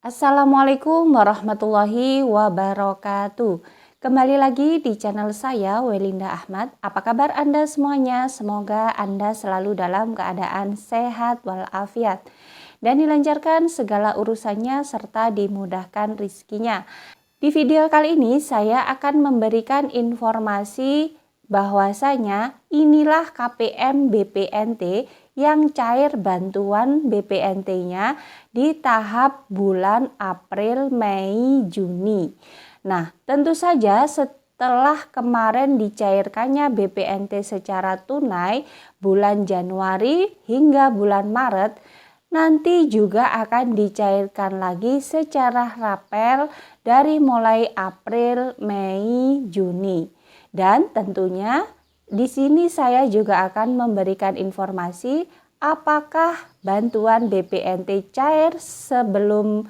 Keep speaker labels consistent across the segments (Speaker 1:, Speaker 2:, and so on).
Speaker 1: Assalamualaikum warahmatullahi wabarakatuh. Kembali lagi di channel saya, Welinda Ahmad. Apa kabar Anda semuanya? Semoga Anda selalu dalam keadaan sehat walafiat dan dilancarkan segala urusannya serta dimudahkan rizkinya. Di video kali ini saya akan memberikan informasi bahwasanya inilah KPM BPNT yang cair bantuan BPNT-nya di tahap bulan April, Mei, Juni. Nah, tentu saja setelah kemarin dicairkannya BPNT secara tunai bulan Januari hingga bulan Maret, nanti juga akan dicairkan lagi secara rapel dari mulai April, Mei, Juni. Dan tentunya di sini saya juga akan memberikan informasi apakah bantuan BPNT cair sebelum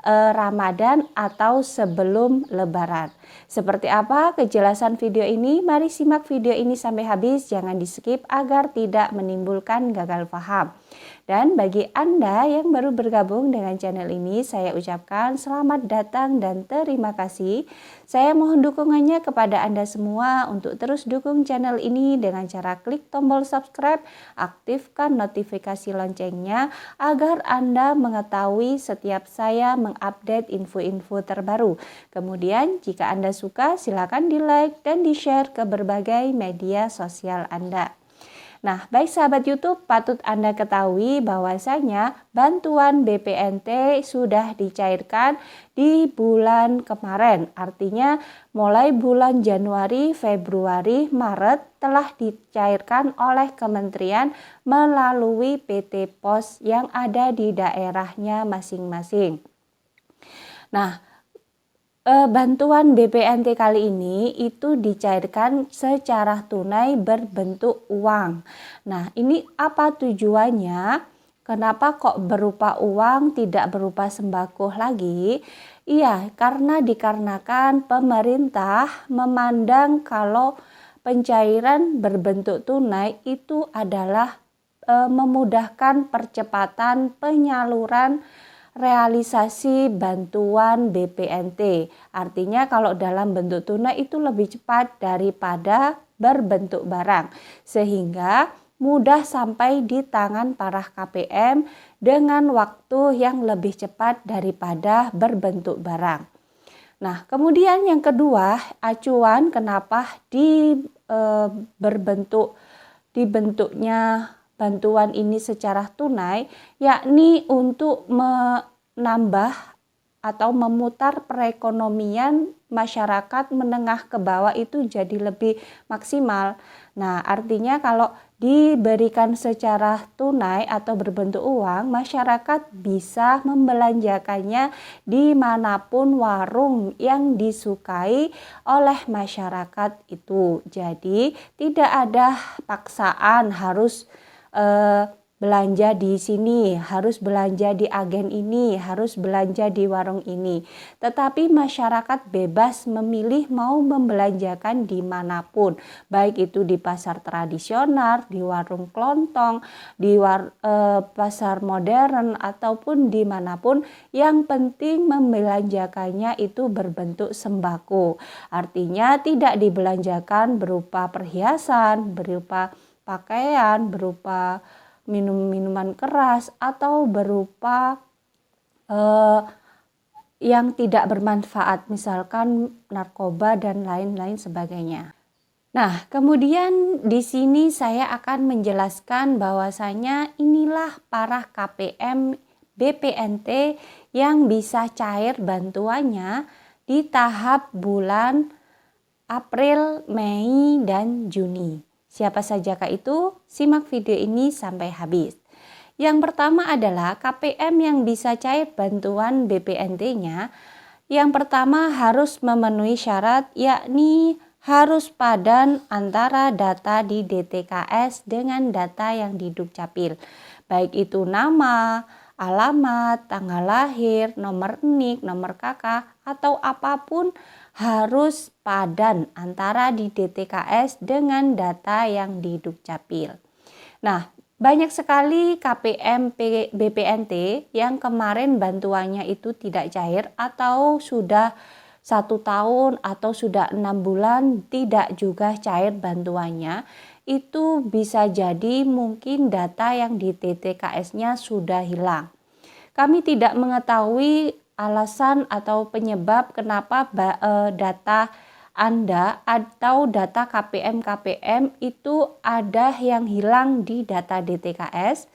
Speaker 1: Ramadan atau sebelum Lebaran. Seperti apa kejelasan video ini? Mari simak video ini sampai habis, jangan di skip agar tidak menimbulkan gagal paham. Dan bagi Anda yang baru bergabung dengan channel ini, saya ucapkan selamat datang dan terima kasih. Saya mohon dukungannya kepada Anda semua untuk terus dukung channel ini dengan cara klik tombol subscribe, aktifkan notifikasi loncengnya agar Anda mengetahui setiap saya mengupdate info-info terbaru. Kemudian jika Anda suka silakan di like dan di share ke berbagai media sosial Anda. Nah, baik sahabat YouTube, patut Anda ketahui bahwasanya bantuan BPNT sudah dicairkan di bulan kemarin. Artinya mulai bulan Januari, Februari, Maret telah dicairkan oleh kementerian melalui PT Pos yang ada di daerahnya masing-masing. Nah, bantuan BPNT kali ini itu dicairkan secara tunai berbentuk uang. Nah, ini apa tujuannya? Kenapa kok berupa uang tidak berupa sembako lagi? Iya, dikarenakan pemerintah memandang kalau pencairan berbentuk tunai itu adalah memudahkan percepatan penyaluran realisasi bantuan BPNT. Artinya kalau dalam bentuk tunai itu lebih cepat daripada berbentuk barang, sehingga mudah sampai di tangan para KPM dengan waktu yang lebih cepat daripada berbentuk barang. Nah, kemudian yang kedua, acuan kenapa dibentuknya bantuan ini secara tunai, yakni untuk menambah atau memutar perekonomian masyarakat menengah ke bawah itu jadi lebih maksimal. Nah, artinya kalau diberikan secara tunai atau berbentuk uang, masyarakat bisa membelanjakannya dimanapun warung yang disukai oleh masyarakat itu. Jadi tidak ada paksaan harus belanja di sini, harus belanja di agen ini, harus belanja di warung ini. Tetapi masyarakat bebas memilih mau membelanjakan dimanapun, baik itu di pasar tradisional, di warung kelontong, di pasar modern, ataupun dimanapun. Yang penting membelanjakannya itu berbentuk sembako. Artinya tidak dibelanjakan berupa perhiasan, berupa pakaian, berupa minuman keras, atau berupa yang tidak bermanfaat, misalkan narkoba dan lain-lain sebagainya. Nah, kemudian di sini saya akan menjelaskan bahwasanya inilah para KPM BPNT yang bisa cair bantuannya di tahap bulan April, Mei, dan Juni. Siapa sajakah itu? Simak video ini sampai habis. Yang pertama adalah KPM yang bisa cair bantuan BPNT-nya. Yang pertama harus memenuhi syarat, yakni harus padan antara data di DTKS dengan data yang di Dukcapil. Baik itu nama, alamat, tanggal lahir, nomor NIK, nomor KK, atau apapun harus padan antara di DTKS dengan data yang di Dukcapil. Nah, Banyak sekali KPM BPNT yang kemarin bantuannya itu tidak cair atau sudah 1 tahun atau sudah 6 bulan tidak juga cair bantuannya. Itu bisa jadi mungkin data yang di TTKS-nya sudah hilang. Kami tidak mengetahui alasan atau penyebab kenapa data Anda atau data KPM itu ada yang hilang di data DTKS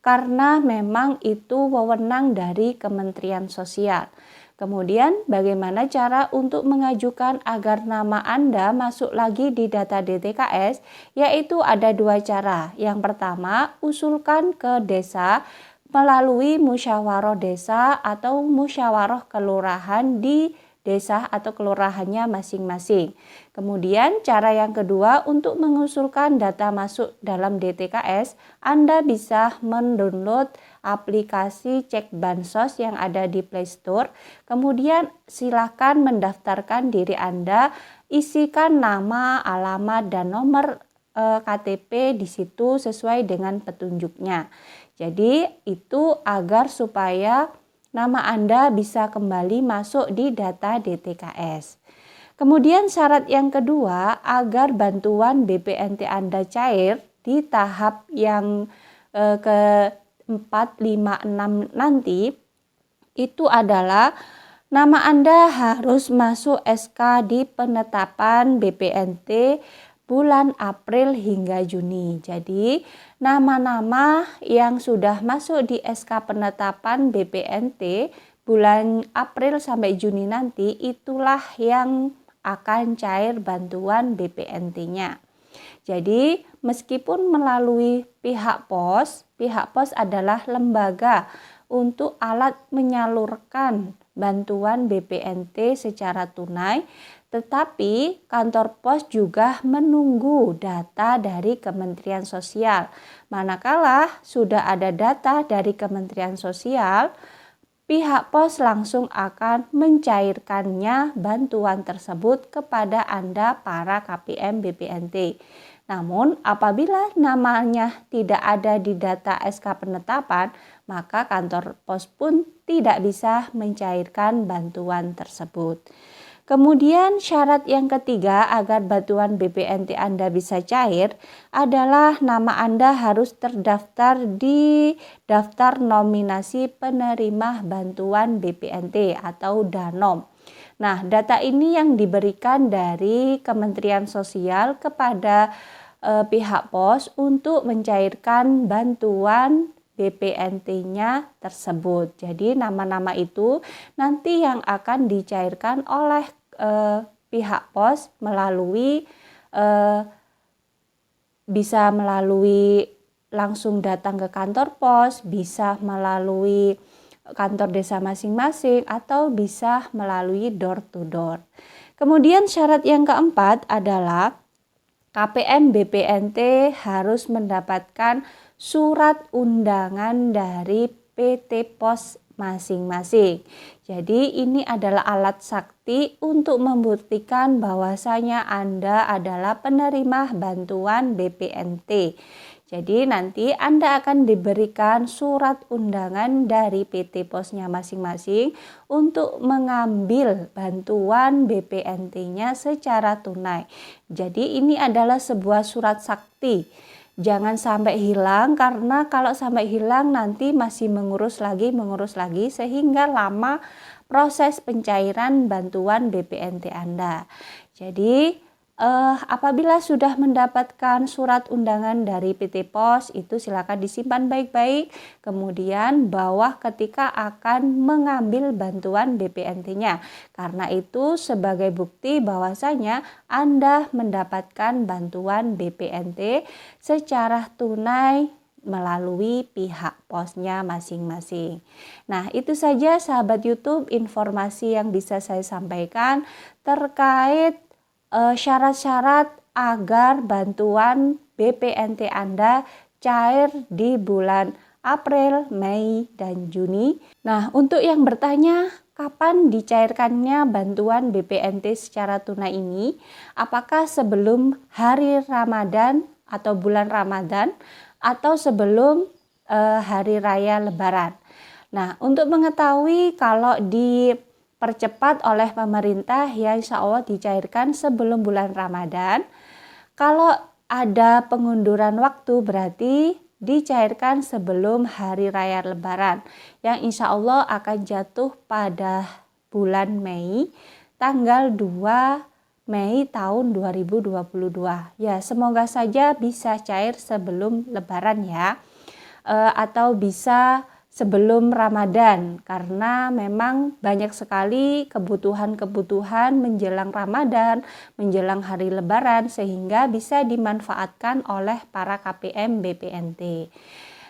Speaker 1: karena memang itu wewenang dari Kementerian Sosial. Kemudian bagaimana cara untuk mengajukan agar nama Anda masuk lagi di data DTKS? Yaitu ada 2 cara. Yang pertama, usulkan ke desa melalui musyawarah desa atau musyawarah kelurahan di desa atau kelurahannya masing-masing. Kemudian cara yang kedua untuk mengusulkan data masuk dalam DTKS, Anda bisa mendownload aplikasi Cek Bansos yang ada di Play Store. Kemudian silakan mendaftarkan diri Anda, isikan nama, alamat, dan nomor KTP di situ sesuai dengan petunjuknya. Jadi itu agar supaya nama Anda bisa kembali masuk di data DTKS. Kemudian syarat yang kedua agar bantuan BPNT Anda cair di tahap yang ke-4, 5, 6 nanti itu adalah nama Anda harus masuk SK di penetapan BPNT bulan April hingga Juni. Jadi nama-nama yang sudah masuk di SK penetapan BPNT bulan April sampai Juni nanti itulah yang akan cair bantuan BPNT-nya. Jadi meskipun melalui pihak pos adalah lembaga untuk alat menyalurkan bantuan BPNT secara tunai, tetapi kantor pos juga menunggu data dari Kementerian Sosial. Manakala sudah ada data dari Kementerian Sosial, pihak pos langsung akan mencairkannya bantuan tersebut kepada Anda para KPM BPNT. Namun apabila namanya tidak ada di data SK penetapan, maka kantor pos pun tidak bisa mencairkan bantuan tersebut. Kemudian syarat yang ketiga agar bantuan BPNT Anda bisa cair adalah nama Anda harus terdaftar di daftar nominasi penerima bantuan BPNT atau DANOM. Nah, data ini yang diberikan dari Kementerian Sosial kepada pihak pos untuk mencairkan bantuan BPNT-nya tersebut. Jadi nama-nama itu nanti yang akan dicairkan oleh pihak pos melalui bisa melalui langsung datang ke kantor pos, bisa melalui kantor desa masing-masing, atau bisa melalui door to door. Kemudian syarat yang keempat adalah KPM BPNT harus mendapatkan surat undangan dari PT Pos masing-masing. Jadi ini adalah alat sakti untuk membuktikan bahwasanya Anda adalah penerima bantuan BPNT. Jadi nanti Anda akan diberikan surat undangan dari PT Posnya masing-masing untuk mengambil bantuan BPNT-nya secara tunai. Jadi ini adalah sebuah surat sakti. Jangan sampai hilang, karena kalau sampai hilang nanti masih mengurus lagi sehingga lama proses pencairan bantuan BPNT Anda. Jadi apabila sudah mendapatkan surat undangan dari PT Pos itu silakan disimpan baik-baik, kemudian bawa ketika akan mengambil bantuan BPNT-nya. Karena itu sebagai bukti bahwasanya Anda mendapatkan bantuan BPNT secara tunai melalui pihak posnya masing-masing. Nah, itu saja sahabat YouTube informasi yang bisa saya sampaikan terkait syarat-syarat agar bantuan BPNT Anda cair di bulan April, Mei, dan Juni. Nah, untuk yang bertanya kapan dicairkannya bantuan BPNT secara tunai ini, apakah sebelum hari Ramadan atau bulan Ramadan atau sebelum hari raya Lebaran. Nah, untuk mengetahui kalau dipercepat oleh pemerintah ya insya Allah dicairkan sebelum bulan Ramadan. Kalau ada pengunduran waktu berarti dicairkan sebelum hari raya Lebaran yang insya Allah akan jatuh pada bulan Mei tanggal 2 Mei tahun 2022. Ya, semoga saja bisa cair sebelum Lebaran ya. Atau bisa sebelum Ramadan karena memang banyak sekali kebutuhan-kebutuhan menjelang Ramadan, menjelang hari Lebaran sehingga bisa dimanfaatkan oleh para KPM BPNT.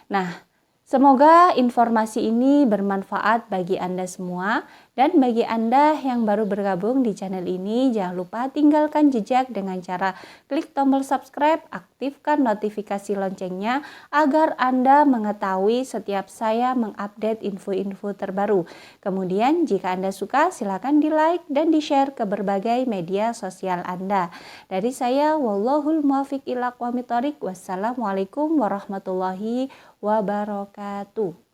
Speaker 1: Nah, semoga informasi ini bermanfaat bagi Anda semua dan bagi Anda yang baru bergabung di channel ini jangan lupa tinggalkan jejak dengan cara klik tombol subscribe, aktifkan notifikasi loncengnya agar Anda mengetahui setiap saya mengupdate info-info terbaru. Kemudian jika Anda suka silakan di like dan di share ke berbagai media sosial Anda. Dari saya wallahul muwaffiq ila aqwamit thoriq. Wassalamualaikum warahmatullahi wabarakatuh.